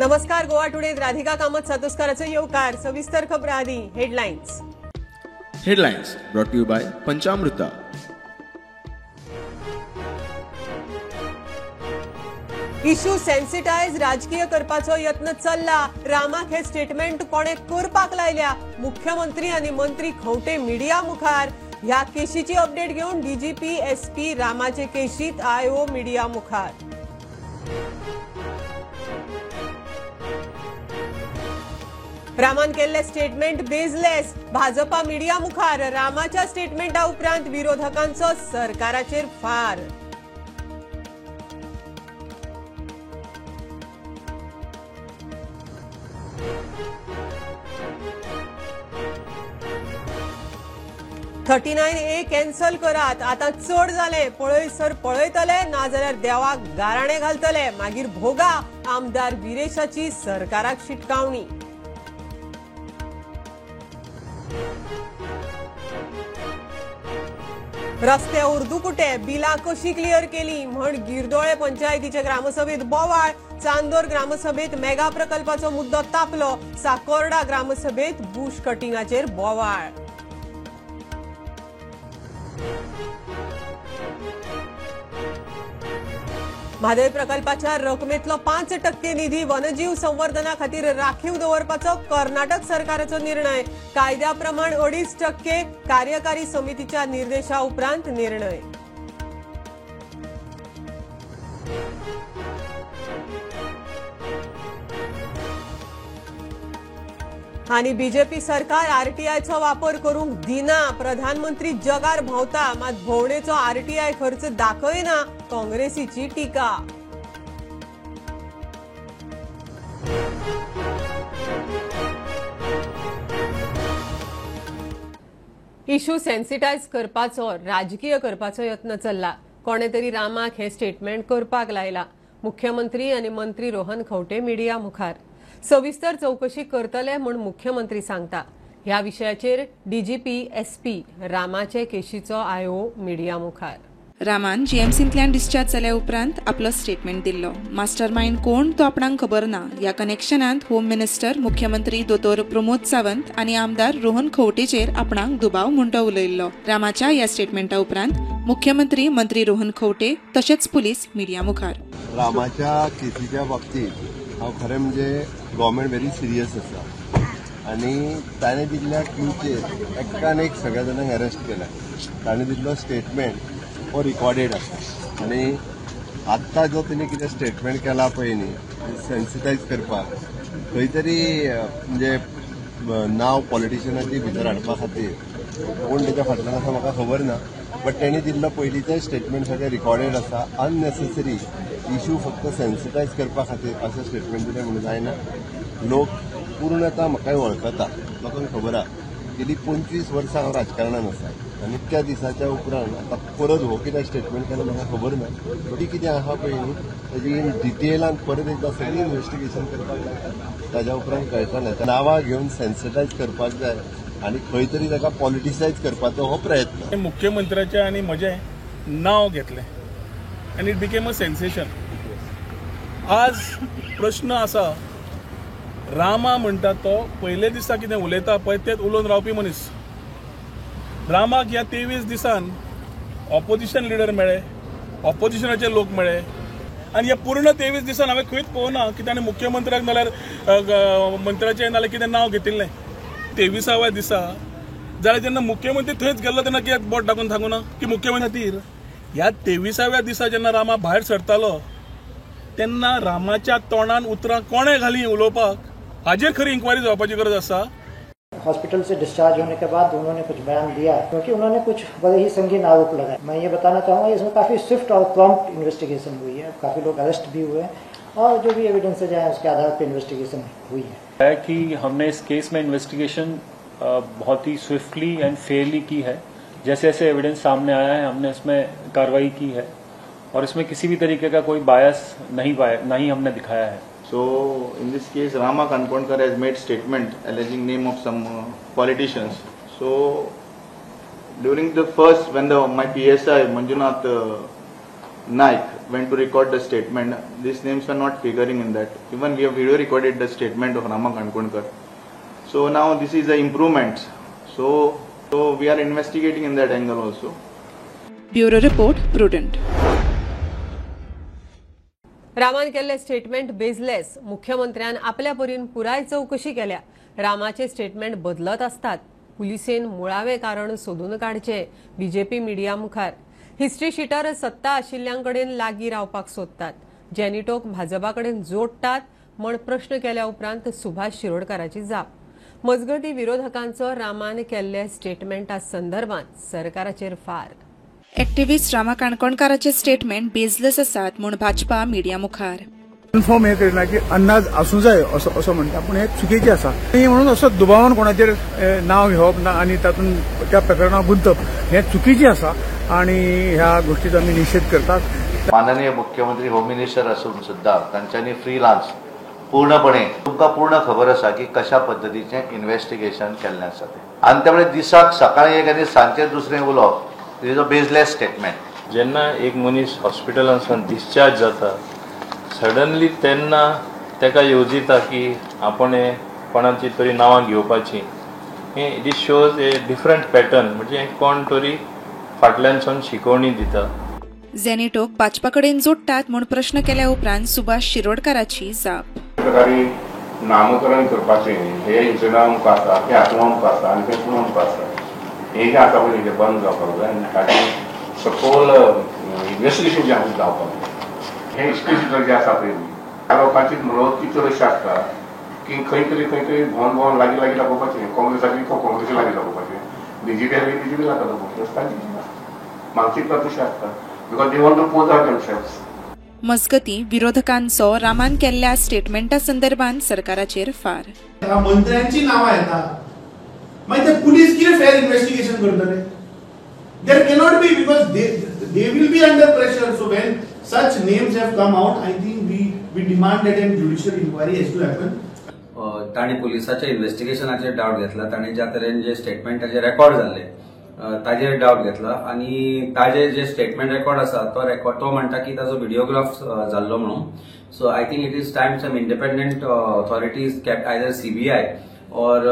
नमस्कार. गोवा टुडे राधिका कामत सातोस्कराचे येवकार. सविस्तर खबरां आदी headlines. brought to you by पंचामृता. इश्यू सेन्सिटायज राजकीय करपाचो यत्न चल्ला. रामाक हे स्टेटमेंट कोणे करपाक लायल्या. मुख्यमंत्री आनी मंत्री खंवटे मिडिया मुखार. ह्या केशीची अपडेट घेवन डीजीपी एसपी रामाचे केशीत आयओ मिडिया मुखार. रामान केल्ले स्टेटमेंट बेजलेस. भाजपा मिडिया मुखार. रामाच्या स्टेटमेंटा उपरांत विरोधकांचो सरकाराचेर फार. $39A कॅन्सल करात. आता चड जाले. पळयसर पळयतले नाजाल्यार देवाक गाराणे घालतले. मागीर भोगा. आमदार विरेशाची सरकाराक शिटकावणी. रस्ते उर्दुकुटे. बिलां कशी क्लियर केली म्हण गिरदोळे पंचायतीच्या ग्रामसभेत बोवाळ. चांदोर ग्रामसभेत मेगा प्रकल्पाचो मुद्दो तापलो. साकोर्डा ग्रामसभेत बुश कटिंगाचेर बोवाळ. म्हादय प्रकल्पाच्या रकमेतलो 5% निधी वनजीव संवर्धना खातीर राखीव दवरपाचो कर्नाटक सरकाराचो निर्णय. कायद्या प्रमाण 2.5% कार्यकारी समितीच्या निर्देशा उपरांत निर्णय. आणि बीजेपी सरकार आरटीआयचो वापर करूंक दिना. प्रधानमंत्री जगार भोंवता मात भोंवडेचो आरटीआय खर्च दाखयना. काँग्रेसीची टिका. इश्यू सेन्सिटायज करपाचो राजकीय करपाचो यत्न चल्ला. कोणे तरी रामाक हे स्टेटमेंट करपाक लायला. मुख्यमंत्री आनी मंत्री रोहन खंवटे मिडिया मुखार. सविस्तर चौकशी करतले म्हूण मुख्यमंत्री सांगता. ह्या विशयाचेर डीजीपी एसपी रामाचे केशीचो आयओ मिडिया मुखार. रामान जीएमसींतल्यान डिस्चार्ज जाल्या उपरांत आपलो स्टेटमेंट दिल्लो. मास्टर माइंड कोण तो आपणाक खबर ना. ह्या कनेक्शनांत होम मिनिस्टर मुख्यमंत्री दोतोर प्रमोद सावंत आनी आमदार रोहन खंवटेचेर आपणाक दुबाव म्हणटो उलयल्लो. रामाच्या ह्या स्टेटमेंटा उपरांत मुख्यमंत्री मंत्री रोहन खंवटे तशेंच पुलीस मिडिया मुखार. रामाच्या केसीच्या बाबतीत हांव खरें म्हणजे गव्हर्मेंट व्हेरी सिरियस आसा आनी ताणें दिल्ल्या क्यूचेर एकान एक सगळ्या जाणांक अरेस्ट केला. ताणें दिल्लो स्टेटमेंट हो रिकॉर्डेड आसा आनी आत्तां जो तिणें कितें स्टेटमेंट केला पळय न्ही सेन्सिटायज करपाक खंय तरी म्हणजे नांव पॉलिटिशियनाची भितर हाडपा खातीर कोण तेच्या फाटल्यान आसा म्हाका खबर ना. बट तेणी दिल्लो पयलींचें स्टेटमेंट सगळें रिकॉर्डेड आसा. अननेसेसरी इश्यू फक्त सेन्सिटायज करपा खातीर अशें स्टेटमेंट दिलें म्हणून जायना. लोक पूर्णता म्हाकाय वळखता. म्हाका खबर आसा गेली 25 वर्सां हांव राजकारणान आसा आनी इतक्या दिसाच्या उपरांत आतां परत हो कितें स्टेटमेंट केलो म्हाका खबर ना. ती कितें आहा पळय न्ही तेजी इन डिटेलान परत एकदां सगळी इन्व्हेस्टिगेशन करपाक जाय. ताज्या उपरांत कळटलें. नांवां घेवन सेन्सिटायज करपाक जाय आनी खंय तरी ताका पॉलिटिसायज करपाचो हो प्रयत्न. मुख्यमंत्र्याचें आनी म्हजें नांव घेतलें आनी इट बिकेम अ सेन्सेशन. आज प्रश्न आसा रामा म्हणटा तो पयले दिसा कितें उलयता पळय तेच उलोवन रावपी मनीस. रामाक ह्या 23 दिसान ऑपोजिशन लिडर मेळ्ळे, ऑपोजिशनाचे लोक मेळ्ळे आनी ह्या पूर्ण 23 दिसान हांवें खंयच पळोवना की ताणें मुख्यमंत्र्याक नाल्यार मंत्र्याचें नाल्यार कितें नांव घेतिल्लें. 23व्या दिसा जाल्यार जेन्ना मुख्यमंत्री थंयच गेल्लो तेन्ना कित्याक बोट दाखोवन सांगूं ना की मुख्यमंत्री खातीर ह्या 23व्या दिसा जेन्ना रामा भायर सरतालो तेन्ना रामाच्या तोंडान उतरां कोणे घाली उलोवपाक हाजेर खरी इन्क्वायरी जावपाची गरज आसा. हॉस्पिटल से डिस्चार्ज होने के बाद उन्होंने कुछ बयान दिया क्योंकि उन्होंने कुछ बड़े ही संगीन आरोप लगाए. मैं ये बताना चाहूँगा इसमें काफ़ी स्विफ्ट और प्रॉम्प्ट इन्वेस्टिगेशन हुई है. काफ़ी लोग अरेस्ट भी हुए और जो भी एविडेंसेज हैं उसके आधार पर इन्वेस्टिगेशन हुई है कि हमने इस केस में इन्वेस्टिगेशन बहुत ही स्विफ्टली एंड फेयरली की है. जैसे जैसे एविडेंस सामने आया है हमने इसमें कार्रवाई की है और इसमें किसी भी तरीके का कोई बायस नहीं हमने दिखाया है. So in this case, Rama Kankonkar has made statement alleging name of some politicians. So during the first, when my PSI Manjunath Naik went to record the statement, these names were not figuring in that. Even we have video recorded the statement of Rama Kankondkar. So now this is the improvement. So we are investigating in that angle also. Bureau report prudent. रामान केल्ले statement bezel-less. मुख्यमंत्र्यान आपल्या परीन पुराय चौकशी केल्या. रामाचे statement बदलत असतात. पुलिसेन मुळावे कारण सोदून काडचे. बीजेपी मिडिया मुखार. हिस्ट्री शीटार सत्ता आशिल्ल्यांकडेन लागीं रावपाक सोदतात. जेनिटोक भाजपाकडेन जोडटात म्हण प्रश्न केल्या उपरांत सुभाष शिरोडकाराची जाप. मजगती विरोधकांचो रामान केल्ले स्टेटमेंटा संदर्भात सरकाराचेर फार. एक्टिव्हिस्ट रामा काणकोणकाराचे स्टेटमेंट बेजलेस आसात म्हूण भाजपा मिडिया मुखार. कन्फर्म हे करिना की अंदाज आसूं जाय असो म्हणटा, पूण हे चुकीचें आसा. म्हणून असो दुबावान कोणाचेर नांव घेवप ना आनी तातूंत त्या प्रकरणात गुंतप हे चुकीचें आसा आनी ह्या गोष्टीचो आमी निशेध करतात. माननीय मुख्यमंत्री होम मिनिस्टर असून सुद्धा तांच्यांनी फ्रीलान्स पूर्णपणे तुमकां पूर्ण खबर आसा की कशा पद्दतीचें इन्व्हेस्टिगेशन केल्लें आसा तें. आनी त्या दिसाक सकाळीं एक आनी सांजचें दुसरें उलोवप दिस इज अ बेजलेस स्टेटमेंट. जेन्ना एक मनीस हॉस्पिटलांतल्यान डिस्चार्ज जाता सडनली तेन्ना ताका येवजिता की आपण कोणाची तरी नांवां घेवपाची. हे दीस शोज ए डिफरंट पॅटर्न, म्हणजे कोण तरी फाटल्यानसून शिकवणी दिता. जेनिटोक भाजपा कडेन जोडटात म्हूण प्रश्न केल्या उपरांत सुभाष शिरोडकाराची जाप. प्रकारे नामकरण करपाचें हे योजना आमकां आसा, हे हातूंत आमकां आसा आनी तें पुणून आमकां आसा. हे जे आसा पळय तें बंद जावपाक जाय आनी ताचें सखोल इन्व्हेस्टिगेशन जें आसा जावपाक जाय. हे हिस्ट्री जे आसा पळय त्या लोकांची म्हणत ती चड अशी आसता की खंय तरी भोवन लागीं दाखोवपाचें. काँग्रेसाची काँग्रेसी लागीं दाखोवपाचें, बीजेपी लागीं दाखोवपाचें. तांची मानसिकता तशी आसता because they want to pose out themselves. मजगती विरोधकांचो रामान केल्ल्या स्टेटमेंटा संदर्भात सरकाराचेर फार. मंत्र्यांची नांवां येतात मागीर ते पुलीस कितें फेर इन्व्हेस्टिगेशन करतले? There cannot be because they will be under pressure. So when such names have come out, I think we demand that a judicial inquiry has to happen. ताणी पुलिसाच्या इन्व्हेस्टिगेशनाचेर डावट घेतला. ताणी ज्या तरेन जे स्टेटमेंटाचे रेकॉर्ड जाल्ले ताजेर डावट घेतला आनी ताजे जे स्टेटमेंट रेकॉर्ड आसा तो म्हणटा की ताजो व्हिडिओग्राफ जाल्लो म्हणून. So I think it is time some independent authorities kept either CBI और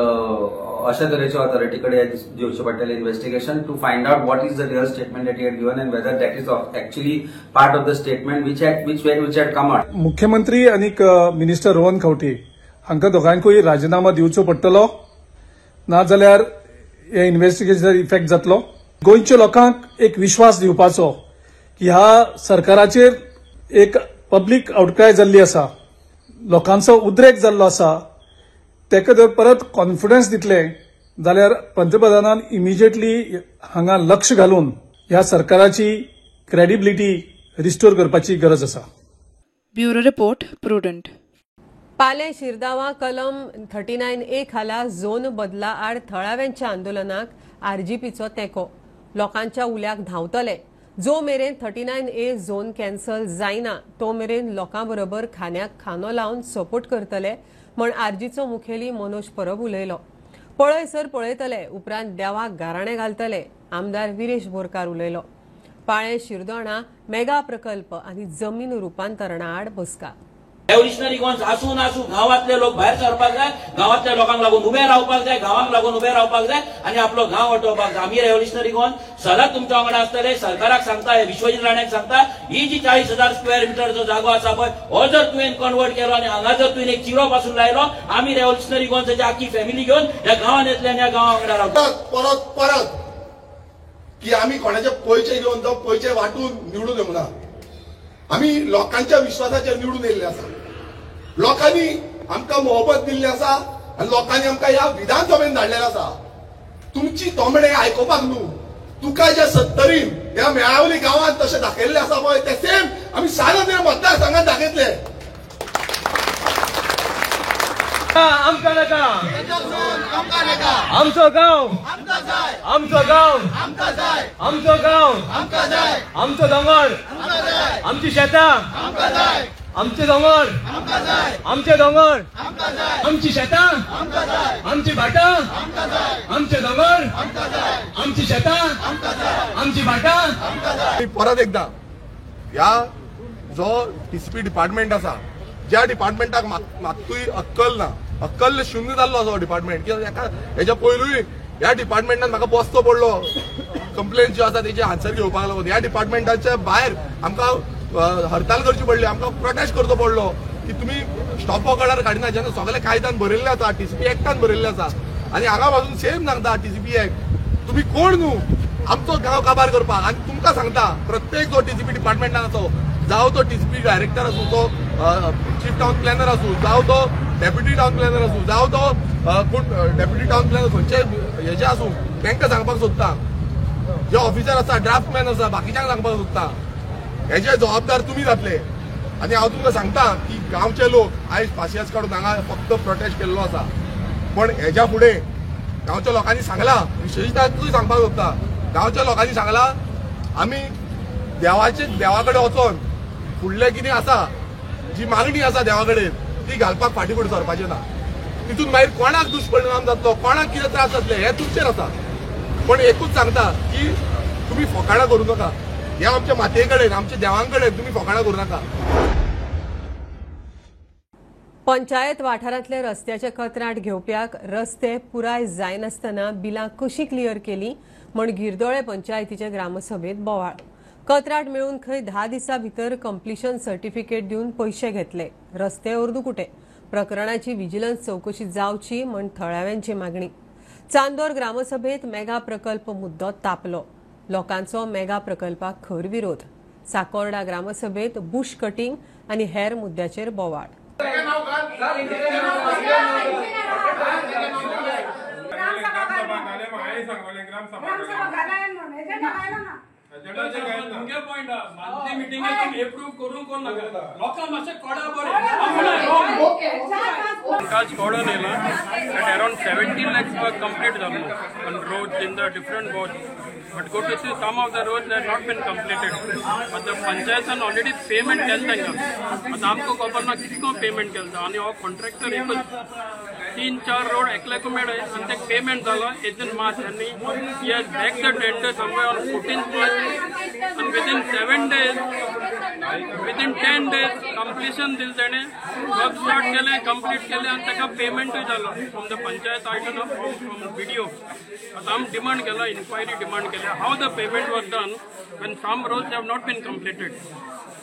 अशा तरेच्या ऑथॉरिटी कडेन दिवचे पडटलें investigation to find out what is the real statement that he had given and whether that is actually part of the statement which had come out. मुख्यमंत्री आनी minister Rohan Khaunte हांकां दोगांयकूय राजीनामा दिवचो पडटलो, नाजाल्यार हे इन्व्हेस्टिगेशनाचेर इफेक्ट जातलो. गोंयच्या लोकांक एक विश्वास दिवपाचो की ह्या सरकाराचेर एक पब्लीक आउटक्राय जाल्ली आसा, लोकांचो उद्रेक जाल्लो आसा. तेका जर परत कॉन्फिडन्स दितले जाल्यार पंतप्रधानान इमिजिएटली हांगा लक्ष घालून ह्या सरकाराची क्रेडिबिलिटी रिस्टोर करपाची गरज आसा. Bureau report prudent. पाले शिरदावा कलम 39A खाला झोन बदला आड थळाव्यांच्या आंदोलनाक आरजीपीचो तेंको. लोकांच्या उल्याक धांवतले. जो मेरेन 39A झोन कॅन्सल जायना तो मेरेन लोकां बरोबर खान्याक खानो लावन सपोर्ट करतले म्हण आरजीचो मुखेली मनोज परब उलयलो. पळयसर पळयतले उपरांत देवाक गाराणे घालतले आमदार विरेश बोरकार उलयलो. पाळे शिरदोणा मेगा प्रकल्प आनी जमीन रुपांतरणा आड बसका. रेव्होल्युशनरी गोंस आसूं नासूं गांवांतले लोक भायर सरपाक जाय, गांवांतल्या लोकांक लागून उबे रावपाक जाय, गांवांक लागून उबे रावपाक जाय आनी आपलो गांव वटोवपाक जाय. आमी रेव्होल्युशनरी गोंस सदांच तुमच्या वांगडा आसतले. सरकाराक सांगता, हे विश्वजीत राण्याक सांगता, ही जी 40,000 स्क्वेअर मिटरचो जागो आसा पळय हो जर तुवें कन्वर्ट केलो आनी हांगा जर तुवें एक चिरो पासून लायलो, आमी रेव्होल्युशनरी गोंसाची आख्खी फॅमिली घेवन ह्या गांवांत येतले आनी ह्या गांवा वांगडा रावतले. परत की आमी कोणाचे पयशे घेवन तो पयशे वाटून निवडून येवना. आमी लोकांच्या विश्वासाचेर निवडून येयल्ले आसा. लोकांनी आमकां मोहब्बत दिल्ली आसा आनी लोकांनी आमकां ह्या विधानसभेन धाडलेले आसा. तुमची तोंबडे आयकोपाक न्हू, तुका जे 70 ह्या मेळावली गांवांत तशें दाखयल्ले आसा पळय ते सेम आमी सारन मतदारसंघात दाखयतले. आमकां नाका, आमचो गांव आमचो गांव आमचो गांव आमचो दोंगर आमची शेतां आमचे दोंगर आमचे दोंगर आमची शेतां आमची भाटां आमचे दोंगर आमची शेतां आमची भाटां. परत एकदा ह्या जो टीसीपी डिपार्टमेंट आसा, ज्या डिपार्टमेंटाक मात्तूय अक्कल ना, अक्कल शून्य जाल्लो आसा डिपार्टमेंट, कित्याक हेच्या पयलूय ह्या डिपार्टमेंटान म्हाका बसतो पडलो कंप्लेन ज्यो आसा तेचे आन्सर घेवपाक लागून. ह्या डिपार्टमेंटाच्या भायर आमकां हरताल करची पडली, आमकां प्रोटेस्ट करचो पडलो की तुमी स्टॉप वॉक ऑर्डर काडिना, जेन्ना सगळे कायद्यान बरयल्ले आसा, टीसीपी एक्टान बरयल्ले आसा. आनी हांगा पासून सेम सांगता टीसीपी एक्ट, तुमी कोण न्हू आमचो गांव काबार करपाक. आनी तुमकां सांगता प्रत्येक जो टीसीपी डिपार्टमेंटान आसो, जावं तो टीसीपी डायरेक्टर आसूं, तो चीफ टावन प्लॅनर आसूं, जावं तो डेप्युटी टावन प्लॅनर आसूं, जावं तो कोण डेप्युटी टावन प्लॅनर खंयचे हेचे आसूं, तांकां सांगपाक सोदता. जे ऑफिसर आसा, ड्राफ्टमॅन आसा, बाकीच्यांक सांगपाक सोदता हेचे जबाबदार तुमी जातले. आनी हांव तुमकां सांगता की गांवचे लोक आयज पासियेंस काडून हांगा फक्त प्रोटेस्ट केल्लो आसा, पण हेच्या फुडें गांवच्या लोकांनी सांगलां, विशेशतूय सांगपाक सोदता, गांवच्या लोकांनी सांगलां आमी देवा कडेन वचोन फुडलें कितें आसा, जी मागणी आसा देवा कडेन ती घालपाक फाटी फुडें सरपाचें ना. तितून मागीर कोणाक दुश्परिणाम जातलो, कोणाक कितें त्रास जातले हे तुमचेर आसा. पण एकूच सांगता की तुमी फकाणां करूं नाका. ह्या आमच्या मातये कडेन, आमच्या देवां कडेन तुमी फकाणां करूं नाका. पंचायत वाठारांतले रस्त्याचे कत्राट घेवप्याक रस्ते पुराय जायनासतना बिलां कशी क्लियर केली म्हण गिरदोळे पंचायतीचे ग्रामसभेत बोवाळ. कत्राट मेळून खंय 10 दिसां भितर कंप्लिशन सर्टिफिकेट दिवन पयशे घेतले. रस्ते अर्दुकुटे. प्रकरणाची विजिलन्स चौकशी जावची म्हण थळाव्यांची मागणी. चांदोर ग्रामसभेत मेगा प्रकल्प मुद्दो तापलो. लोकांचो मेगा प्रकल्पाक खर विरोध. साकोर्डा ग्रामसभेत बुश कटिंग आनी हेर मुद्द्याचेर बोवाळ. Cordon at around 17 lakhs work complete on roads in the different wards. But go to see some of the roads that have not been completed. But the panchayat has already payment केलता. आता आमको खबर ना कितको payment केलता आणि हो contractor एकच 3-4 रोड एकल्याक मेळ्ळे आणि ते पेमेंट जाला 18 मार्च आणि he has backed the tender somewhere on 14th March and within 7 days, within 10 days completion दिल तेणे वर्क स्टार्ट केले, कंप्लीट केले आणि ताका पेमेंटूय जालो फ्रॉम द पंचायत आयटन फ्रॉम बीडीओ. आता आम डिमांड केला, इन्क्वायरी डिमांड केला how the payment was done when some roads have not been completed.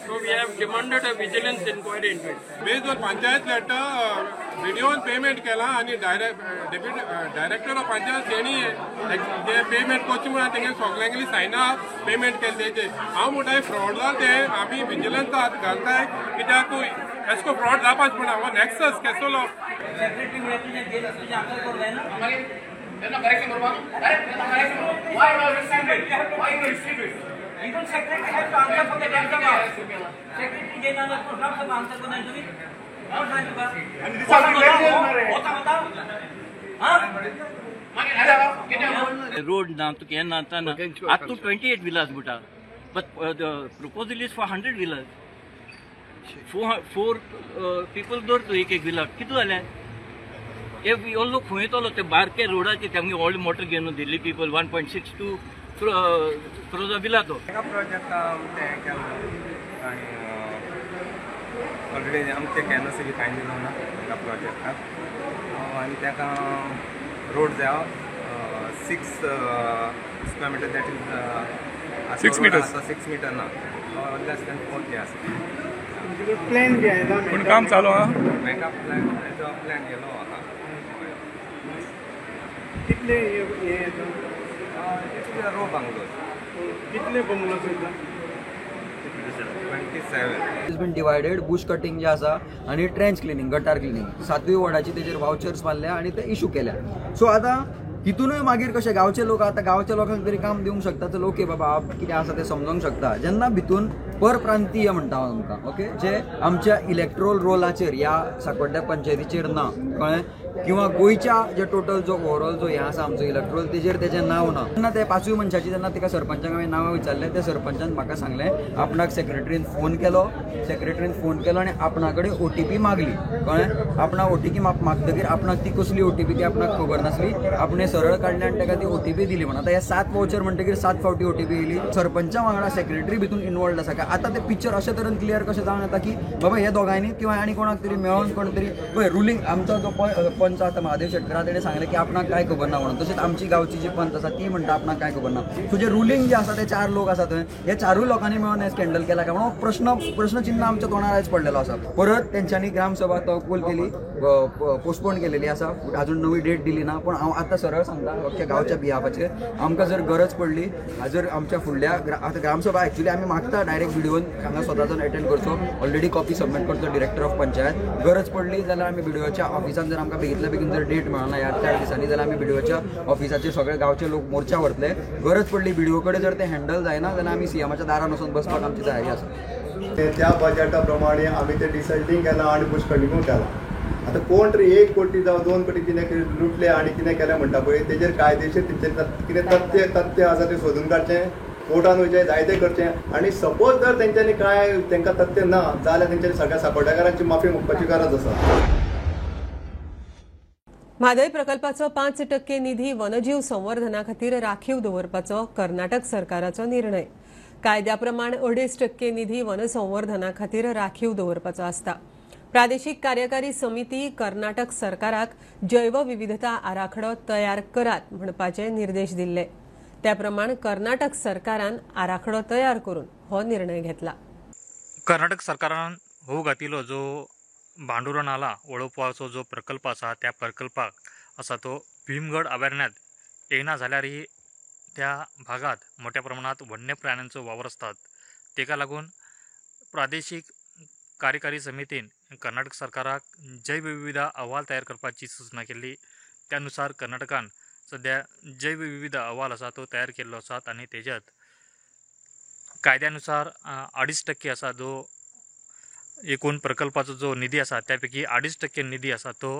So we have demanded a vigilance inquiry into it. Based on panchayat letter, video payment केला आणि director of panchayat तेणी जे payment करचे म्हणून तेंगे सगळ्यांनी Saina payment केले तेजे. हांव म्हणटाय फ्रॉडला ते आमी विजिलन्स घालताय कित्याक एसको फ्रॉड जावपाच पण हांव nexus केसलो. Even secretary has to answer for the Gram Sabha. Secretary जे ना तो Gram Sabha answer को नहीं तुम्ही और सांगू का होता बताओ हाँ road now to Ken up to 28 villas buta, but the proposal is for 100 villas. Four people door to एक villa किती झाले. If we all look हुए तो लोग ते बार के रोडा चे त्यांनी all motor घेऊन दिल्ली people 1.62 थ्रू विला तो प्रोजेक्ट ते केला आणि ऑलरेडी आमचे कॅनसी बी कांय दिलो ना त्या प्रोजेक्टाक आणि ताका रोड जाय 6 square metre that is 6 metre ना लेस दॅन 40 आसा. प्लॅन बी आहे ना पण काम चालू हा मेगा प्लॅन गेलो आहा. कितले रो बंगलो कितले बंगलो सुद्धा 27 is been divided. Bush cutting जे आसा आणि ट्रेंच क्लिनिंग, गटार क्लिनिंग 7वी वॉर्डाची तेजेर वाउचर्स मारल्या आणि ते इशू केल्या. सो आता हितूनय मागीर कशे गांवचे लोक आता गांवच्या लोकांक तरी काम दिवंक शकता तर ओके बाबा कितें आसा ते समजूंक शकता. जेन्ना भितून परप्रांतीय म्हणटा हांव तुमकां ओके जे आमच्या इलेक्ट्रोल रोलाचेर ह्या साकोड्ड्या पंचायतीचेर ना कळ्ळें, किंवा गोंयच्या जे टोटल जो ओवरऑल जो हें आसा आमचो इलेक्ट्रोल तेजेर तेजें नांव ना. तेन्ना ते 5वी मनशाची जेन्ना ताका सरपंचाक हांवें नांवां विचारलें, त्या सरपंचान म्हाका सांगलें आपणाक सेक्रेटरीन फोन केलो आनी आपणा कडेन OTP मागली कळ्ळें. आपणाक OTP मागतकीर आपणाक ती कसली OTP ती आपणाक खबर नासली. आपणें सरळ काडलें आनी ताका ती OTP दिली. म्हणून आतां हे 7 वाउचर म्हणटकीर 7 फावटी OTP येयली. सरपंचा वांगडा सेक्रेटरी भितून इनवॉल्ड आसा काय आतां ते पिक्चर अशे तरेन क्लियर कशें जावन येता की बाबा हे दोगांयनी किंवा आनी कोणाक तरी मेळोन कोण तरी पळय रुलींग आमचो जो पंच आसा महादेव शेटकारा तेणें सांगलें की आपणाक कांय खबर ना म्हणून. तशेंच आमची गांवची जी पंच आसा ती म्हणटा आपणाक कांय खबर ना. सो जे रुलींग जे आसा ते 4 लोक आसा थंय हे 4 लोकांनी मेळोन हें स्कॅन्डल केला काय म्हणून प्रश्नचिन्ह आमच्या तोंडार आयज पडलेलो आसा. परत तेंच्यांनी ग्रामसभा तहकूल केली, पोस्टपोन केलेली आसा, अजून नवी डेट दिली ना. पण हांव आतां सरळ सांगता अख्ख्या गांवच्या बिहाफाचेर आमकां जर गरज पडली जर आमच्या फुडल्या आतां ग्रामसभा एक्चुअली आमी मागता डायरेक्ट व्हिडिओन हांगा स्वताच्यान अटेंड करचो. ऑलरेडी कॉपी सबमीट करचो डिरेक्टर ऑफ पंचायत. गरज पडली जाल्यार आमी व्हिडिओच्या ऑफिसान जर आमकां बेगींतल्या बेगीन जर डेट मेळना ह्या 4 दिसांनी जाल्यार आमी व्हिडिओच्या ऑफिसाचेर सगळे गांवचे लोक मोर्चा व्हरतले. गरज पडली व्हिडिओ कडेन जर ते हँडल जायना जाल्यार आमी सीएमाच्या दारान वचून बसपाक आमची तयारी आसा. त्या बजेटा प्रमाणे आमी ते डिसायडींग केलां आनी बुशकटिंगूय केलां. आतां कोण तरी 1 कोटी जावं 2 कोटी कितें लुटले आनी कितें केलें म्हणटा पळय तेजेर कायदेशीर कितें तथ्य आसा तें सोदून काडचें, कोर्टान वयचें, जायतें करचें. आनी सपोज जर तेंच्यांनी कांय तांकां तथ्य ना जाल्यार तेंच्यांनी सगळ्या सांपड्याकारांची माफी मागपाची गरज आसा. म्हादय प्रकल्पाचो 5% निधी वनजीव संवर्धना खातीर राखीव दवरपाचो कर्नाटक सरकाराचो निर्णय. कायद्या प्रमाण 2.5% निधी वन संवर्धना खातीर राखीव दवरपाचो आसता. प्रादेशीक कार्यकारी समिती कर्नाटक सरकाराक जैवविविधता आराखडो तयार करात म्हणपाचे निर्देश दिल्ले. त्या प्रमाण कर्नाटक सरकारान आराखडो तयार करून हो निर्णय घेतला. कर्नाटक सरकारान होऊ घातिल्लो जो भांडुरा नाला वळोवपाचो जो प्रकल्प आसा त्या प्रकल्पाक आसा तो भीमगड अभयारण्यात येना जाल्यारही त्या भागात मोठ्या प्रमाणात वन्य प्राण्यांचो वावर असतात. तेका लागून प्रादेशीक कार्यकारी समितीन कर्नाटक सरकाराक जैवविविधता अहवाल तयार करपाची सूचना केली. त्यानुसार कर्नाटकान सध्या जैवविविधता अहवाल आसा तो तयार केल्लो आसा आनी तेज्यात कायद्यानुसार 2.5% आसा जो एकूण प्रकल्पाचो जो निधी आसा त्यापैकी 2.5% निधी आसा तो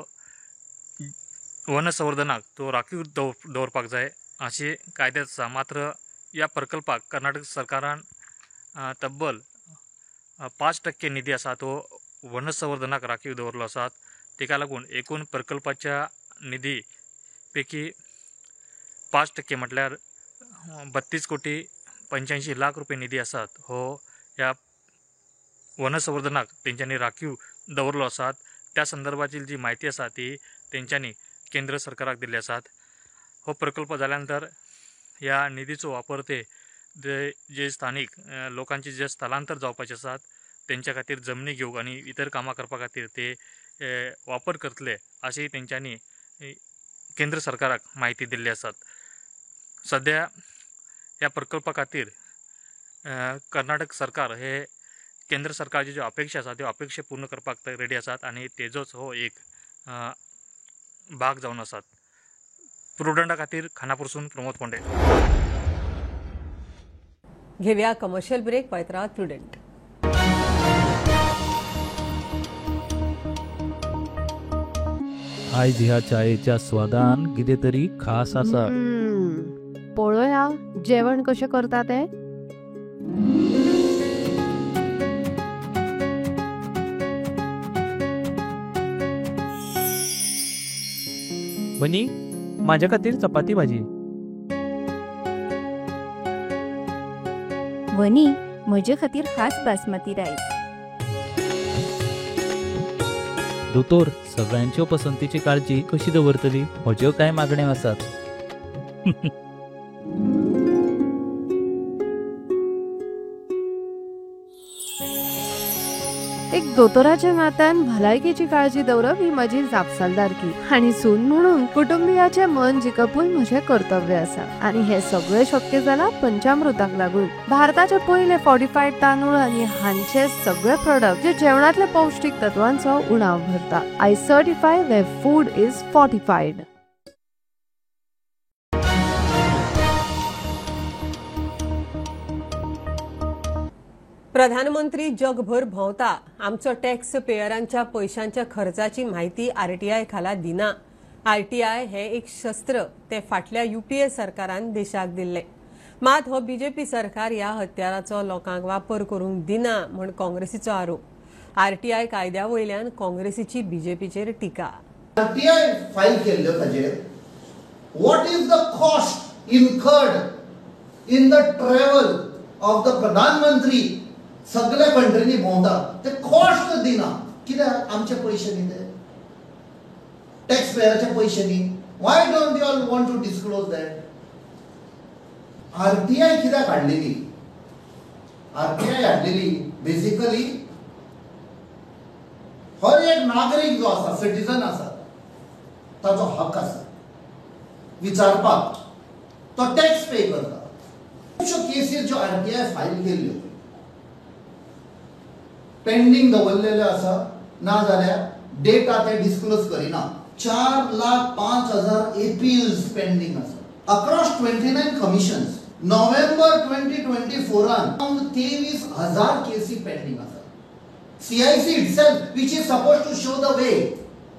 वन संवर्धनाक तो राखीव दवरपाक जाय अशें कायद्यात आसा. मात्र या प्रकल्पाक कर्नाटक सरकारान तब्बल 5% निधी आसा तो वन संवर्धनाक राखीव दवरलो आसा. तेका लागून एकूण प्रकल्पाच्या निधी पैकी 5% म्हटल्यार 32 कोटी 85 लाख रुपये निधी आसात हो ह्या वन संवर्धनाक तेंच्यांनी राखीव दवरलो आसा. त्या संदर्भातील जी माहिती आसा ती तेंच्यांनी केंद्र सरकाराक दिल्ली आसात. हो प्रकल्प जाल्यानंतर ह्या निधीचो वापर ते जे स्थानिक लोकांचे जे स्थलांतर जावपाचे आसात तेंच्या खातीर जमनी घेवंक आनी इतर कामां करपा खातीर ते वापर करतले अशेंय तेंच्यांनी केंद्र सरकाराक माहिती दिल्ली आसात. सध्या ह्या प्रकल्पा खातीर कर्नाटक सरकार हे केंद्र सरकारची ज्यो अपेक्षा आसा त्यो अपेक्षा पूर्ण करपाक रेडी आसात आनी तेजोच हो एक भाग जावन आसात. प्रुडंटा खातीर खानापूरसून प्रमोद पोंडे. घेवया कमर्शियल ब्रेक. पळयत रावात प्रुडंट. आयज ह्या चायेच्या स्वादान कितें तरी खास आसा. पळोवया जेवण कशें करता ते. बनी माझ्या खातीर चपाती भाजी. वनी म्हजे खातीर खास बासमती रायस. दोतोर सगळ्यांच्यो पसंतीची काळजी कशी दवरतली म्हज्यो कांय मागण्यो आसात. एक दोतोराच्या नात्यान भलायकेची काळजी दवरप ही माझी जापसालदारकी आणि सून म्हणून कुटुंबियाचे मन जिखपून म्हजे कर्तव्य आसा. आणि हे सगळे शक्य जाला पंचामृताक लागून. भारताचे पहिले फॉर्टिफाईड तांदूळ आणि हांचे सगळे प्रोडक्ट जे जेवणातल्या पौष्टिक तत्वांचो उणाव भरता. I certify where food is fortified. प्रधानमंत्री जगभर भोंवता. आमचो टॅक्स पेयरांच्या पैशांच्या खर्चाची माहिती आरटीआय खाला दिना. आरटीआय हे एक शस्त्र ते फाटल्या यूपीए सरकारान देशाक दिल्ले. मात हो बीजेपी सरकार ह्या हत्याराचो लोकांक वापर करूंक दिना म्हण काँग्रेसीचो आरोप. आरटीआय कायद्या वयल्यान काँग्रेसीची बीजेपीचेर टिका. आरटीआय फायल केल्लो ताजेर what is the cost incurred in the travel of the प्रधानमंत्री सगळ्या कंट्रीनी भोंवता ते कॉस्ट दिना कित्याक आमचे पयशे न्ही ते टॅक्स पेयराचे पयशे न्ही why don't they all want to disclose that RTI कित्याक हाडलेली आरटीआय हाडलेली बेसिकली हर एक नागरीक जो आसा सिटीजन आसा ताचो हक आसा विचारपाक तो टॅक्स पे करता खुबश्यो केसीस ज्यो आरटीआय फायल केल्ल्यो पेंडिंग दवरलेल्यो आसा ना जाल्यार डेटा ते डिस्क्लोज करिना 4,05,000 एपील्स पेंडिंग आसा अक्रॉस 29 कमिशन्स नोव्हेंबर 2024 अराउंड 23,000 केसी पेंडिंग आसा CIC itself, which is supposed to show the way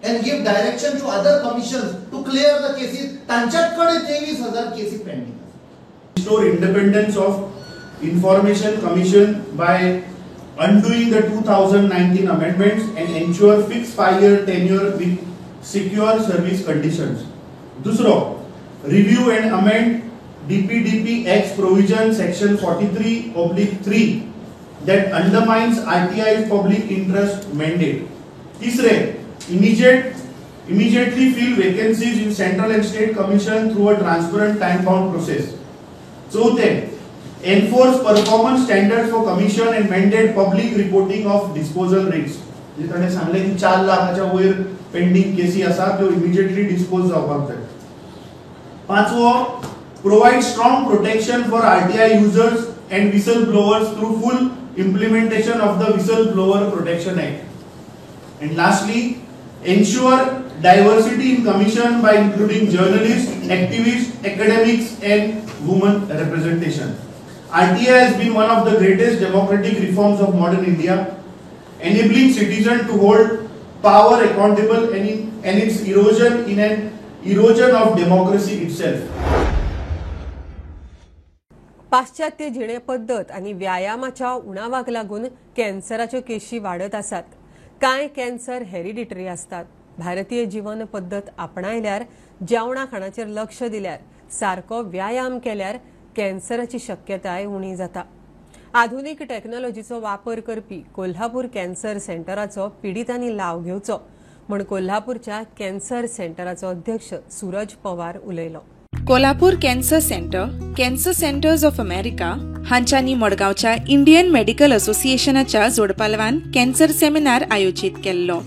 and give direction to other commissions to clear the cases, तांच्याकडे 23,000 cases pending. Restore independence of Information Commission by undoing the 2019 amendments and ensure fixed 5-year tenure with secure service conditions. दूसरो, review and amend DPDP X provision section 43/3 that undermines RTI's public interest mandate. तीसरे, immediately fill vacancies in central and state commission through a transparent time-bound process. चौथे, enforce performance standards for commission and mandate public reporting of disposal rates. जे ताणे सांगले की 4 लाखाच्या वयर pending केसी आसा त्यो immediately dispose जावपाक जाय. पांचवो, provide strong protection for RTI users and whistleblowers through full implementation of the Whistleblower Protection Act. And lastly, ensure diversity in commission by including journalists, activists, academics and women representation. RTI has been one of the greatest democratic reforms of modern India, enabling citizens to hold power accountable and its erosion in an erosion of democracy itself. पाश्चात्य जिणे पद्दत आणि व्यायामाच्या उणावाक लागून कॅन्सराच्यो केशी वाढत आसात. कांय cancer hereditary असतात. भारतीय जीवन पद्दत आपणायल्यार जेवणा खाणाचेर लक्ष दिल्यार सारको व्यायाम केल्यार कॅन्सराची शक्यताय उणी जाता. आधुनिक टेक्नॉलॉजीचो वापर करपी कोल्हापूर कॅन्सर सेंटराचो पिडितांनी लाव घेवचो म्हण कोल्हापूरच्या कॅन्सर सेंटराचो अध्यक्ष सूरज पवार उलयलो. Kolhapur cancer centres of America हांच्यांनी मडगांवच्या इंडियन मेडिकल असोसिएशनाच्या जोडपालवान कॅन्सर सेमिनार आयोजीत केल्लो.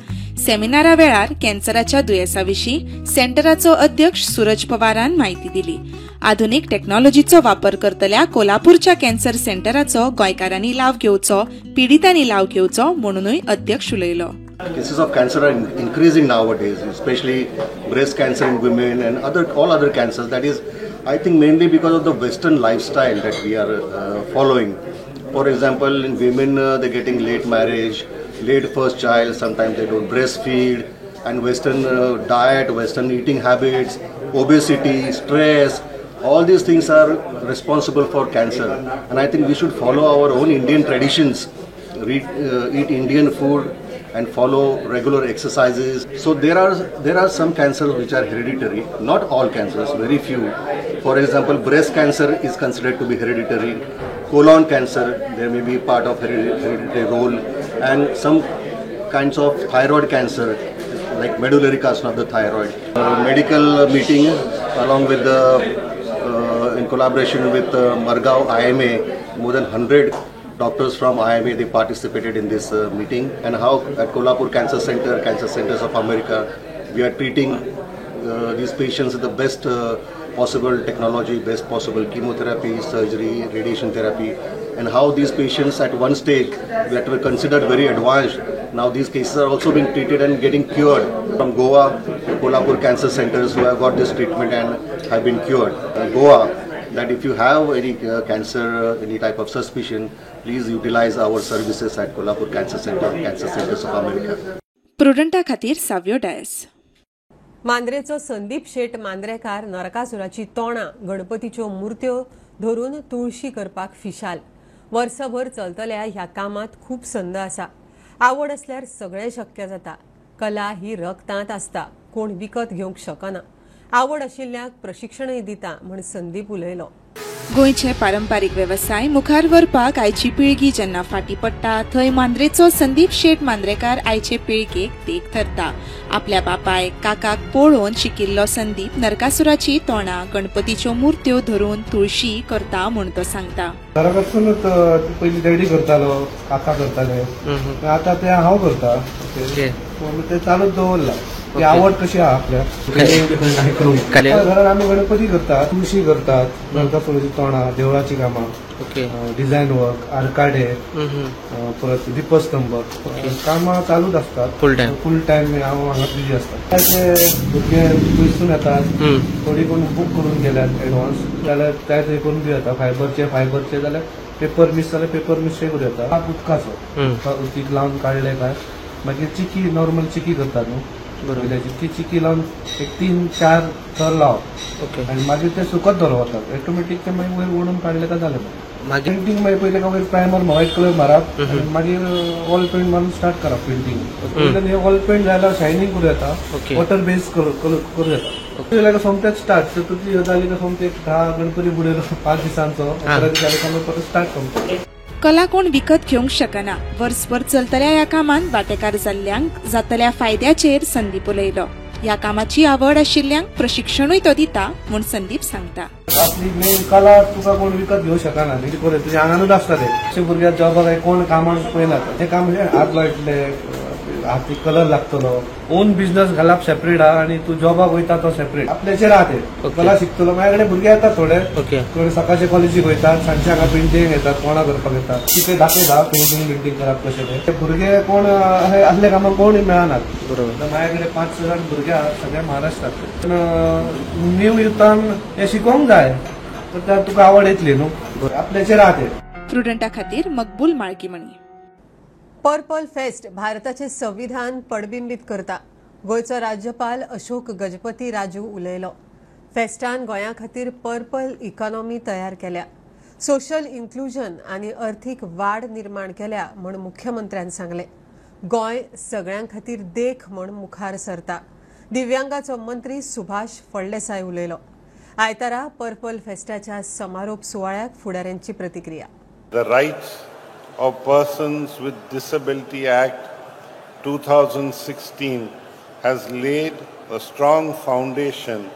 सेमिनारा वेळार कॅन्सराच्या दुयेंसाविशीं सेंटराचो अध्यक्ष सूरज पवारान माहिती दिली. आधुनिक टेक्नॉलॉजीचो वापर करतल्या कोल्हापूरच्या कॅन्सर सेंटराचो गोंयकारांनी लाव घेवचो, पिडितांनी लाव घेवचो म्हणूनय अध्यक्ष उलयलो. Cases of cancer are increasing nowadays, especially breast cancer in women and all other cancers. That is, I think, mainly because of the Western lifestyle that we are following. For example, in women, they're getting late marriage, late first child. Sometimes they don't breastfeed, and Western diet, Western eating habits, obesity, stress. All these things are responsible for cancer. And I think we should follow our own Indian traditions, eat Indian food, and follow regular exercises. So there are some cancers which are hereditary, not all cancers, very few. For example, breast cancer is considered to be hereditary. Colon cancer, there may be part of hereditary role, and some kinds of thyroid cancer, like medullary carcinoma of the thyroid. Medical meeting along with in collaboration with Margao IMA, more than 100 doctors from IMA, they participated in this meeting. And how at Kolhapur Cancer Centers of America, we are treating these patients with the best possible technology, best possible chemotherapy, surgery, radiation therapy, and how these patients at one stage that were considered very advanced, now these cases are also being treated and getting cured. From Goa, Kolhapur Cancer Centers who have got this treatment and have been cured. Goa, that if you have any cancer, any type of suspicion, please utilize our services at Kolhapur Cancer Centers of America. प्रुडंटा खातीर साव्यो डायस. मांद्रेचो संदीप शेट मांद्रेकार नरकासुराची तोंडां गणपतीच्यो मुर्त्यो धरून तुळशी करपाक फिशाल. वर्सभर चलतल्या ह्या कामात खूप संद आसा. आवड असल्यार सगळें शक्य जाता. कला ही रक्तांत आसता, कोण विकत घेवंक शकना. आवड आशिल्ल्याक प्रशिक्षणय दिता म्हण संदीप उलयलो. गोंयचे पारंपारीक वेवसाय मुखार व्हरपाक आयची पिळगी जेन्ना फाटी पडटा थंय मांद्रेचो संदीप शेट मांद्रेकार आयचे पिळगेक देख धरता. आपल्या बापायक काकाक पळोवन शिकिल्लो संदीप नरकासुराची तोंडां गणपतीच्यो मुर्त्यो धरून तुळशी करता म्हूण तो सांगता. घरा कडसूनच पयलीं डॅडी करतालो, काका करताले, आतां ते हांव करता. ते चालूच दवरला. ती आवड कशी आहा आपल्या घरात आमी गणपती करतात, तुळशी करतात, नरकासुराची तोंडां, देवळाची कामां, डिझायन वर्क, आर्काडे, परत दीपस्तंभ, कामां चालूच असतात. फुल टायम हांव हांगा बिजी असता. ते भुरगे पयसून येतात, थोडी कोण बूक करून गेल्यात एडवान्स जाल्यार ते करून दिवं येता. फायबरचे जाल्यार पेपर मिस जाल्यार पेपर मिसय करूं येता. उदकाचो उदीक लावन काडले काय मागीर चिकी नॉर्मल चिकी करतात न्हू ती चिकी लावन एक 3-4 थर लावप आनी मागीर ते सुकत दवरतात. ऑटोमॅटीक ते मागीर वयर ओडून काडले काय जालें. पेंटींग मागीर पयले वयर प्रायमर व्हायट कलर मारप आनी मागीर ऑयल पेंट मारून स्टार्ट करप पेंटींग. पयलीं ऑयल पेंट जाल्यार शायनींग करूं येता, वॉटर बेस करूं येता. सोमतेच स्टार्ट तुजी जाली काय सोमते 10 गणपती बुडयलो 5 दिसांचो 11 दिसांनी आमी परत स्टार्ट करता. कला कोण विकत घेवंक शकना. वर्सभर चलतल्या ह्या कामांत वांटेकार जाल्ल्यांक जातल्या फायद्याचेर संदीप उलयलो. ह्या कामाची आवड आशिल्ल्यांक प्रशिक्षणूय तो दिता म्हूण संदीप सांगता. आपली मेन कला तुका कोण विकत घेवंक शकना. तुज्या आंगानूच आसता ते भुरग्याक जॉबाक कोण कामाक पळयनात. ते काम हात लायतले, हाती कलर लागतलो, ओन बिझनेस घालप सेपरेट आहा आनी तूं जॉबाक वयता तो सेपरेट. आपल्याचेर आहा ते कला शिकतलो. माझ्या कडेन भुरगे येतात थोडे सकाळचे कॉलेजीक वयतात, सांजचे हांगा पेंटींग येतात, कोणा करपाक येतात. कितें दाखयता पेंटींग करप कशें ते भुरगे कोण असले कामाक कोण मेळनात. माझ्या कडेन 5-6 भुरगे आहात सगळ्या महाराष्ट्रांत. न्यू युथान हे शिकोवंक जाय तर तुका आवड येतली न्हू. आपल्याचेर आहा ते. प्रुडंटा खातीर मकबूल माळकीमणी. पर्पल फेस्ट भारताचे संविधान पडबिंबीत करता. गोंयचो राज्यपाल अशोक गजपती राजू उलयलो. फेस्टान गोंया खातीर पर्पल इकॉनॉमी तयार केल्या. सोशल इन्क्लुजन आनी अर्थीक वाड निर्माण केल्या म्हूण मुख्यमंत्र्यान सांगले. गोंय सगळ्यां खातीर देख म्हूण मुखार सरता. दिव्यांगाचो मंत्री सुभाष फळदेसाय उलयलो. आयतारा पर्पल फेस्टाच्या समारोप सुवाळ्याक फुडाऱ्यांची प्रतिक्रिया. The Rights of Persons with Disability Act 2016 has laid a strong foundation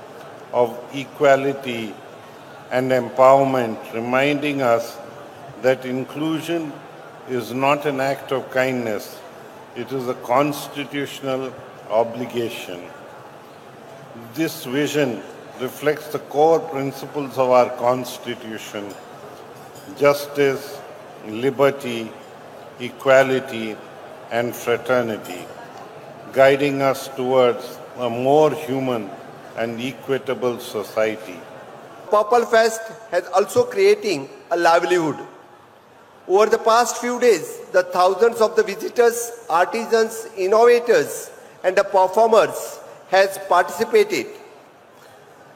of equality and empowerment, reminding us that inclusion is not an act of kindness, it is a constitutional obligation. This vision reflects the core principles of our Constitution: justice, liberty, equality, and fraternity, guiding us towards a more human and equitable society. Purple Fest has also creating a livelihood. Over the past few days, the thousands of the visitors, artisans, innovators, and the performers has participated.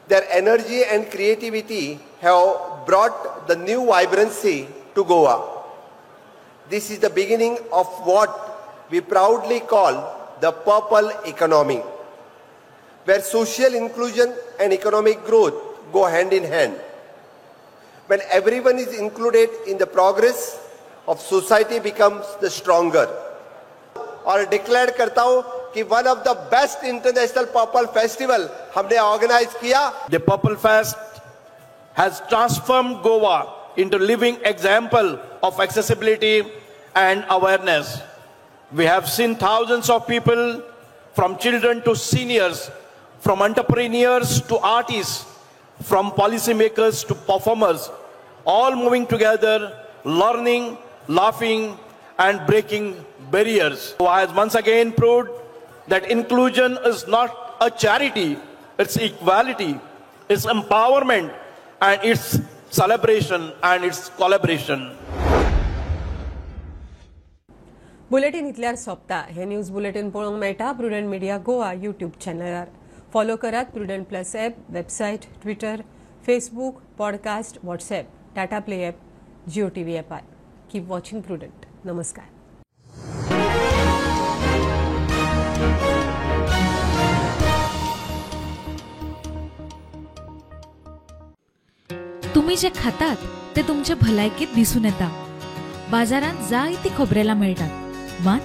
Their energy and creativity have brought the new vibrancy to Goa. This is the beginning of what we proudly call the purple economy, where social inclusion and economic growth go hand in hand. When everyone is included in the progress of society becomes the stronger. और declare करता हूं कि one of the best international purple festival हमने organise किया. The Purple Fest has transformed Goa into living example of accessibility and awareness. We have seen thousands of people, from children to seniors, from entrepreneurs to artists, from policymakers to performers, all moving together, learning, laughing, and breaking barriers. So has once again proved that inclusion is not a charity, it's equality, it's empowerment, and it's celebration and its collaboration. Bulletin इतल्यार सोंपता. हे news bulletin पळोवंक मेळटा Prudent media Goa YouTube चॅनलार. Follow करात Prudent plus app, website, Twitter, Facebook, podcast, WhatsApp, Tata play app, Jio TV ॲपार. Keep watching Prudent. नमस्कार. तुम्ही जे खातात ते तुमच्या भलायकीत दिसून येता. बाजारात जायती खोबरेलां मेळटात, मात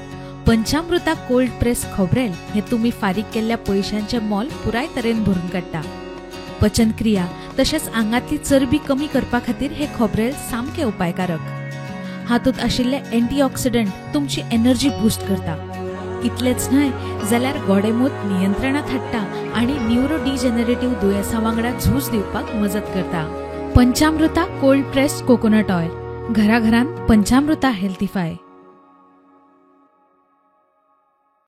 पंचामृता कोल्ड प्रेस खोबरेल हे तुम्ही फारीक केल्ल्या पैशांचे मोल पुराय तरेन भरून काडटा. पचनक्रिया तशेंच आंगातली चरबी कमी करपा खातीर हे खोबरेल सामके उपायकारक. हातूंत आशिल्ले अँटीऑक्सिडंट तुमची एनर्जी बूस्ट करता. इतलेच न्हय जाल्यार गोडेमूत नियंत्रणात हाडटा आनी न्यूरो डिजेनरेटिव्ह दुयेंसां वांगडा झूज दिवपाक मजत करता. पंचामृता कोल्ड प्रेस्ड कोकोनट ऑयल, घरा घरान पंचामृता हेल्थीफाय.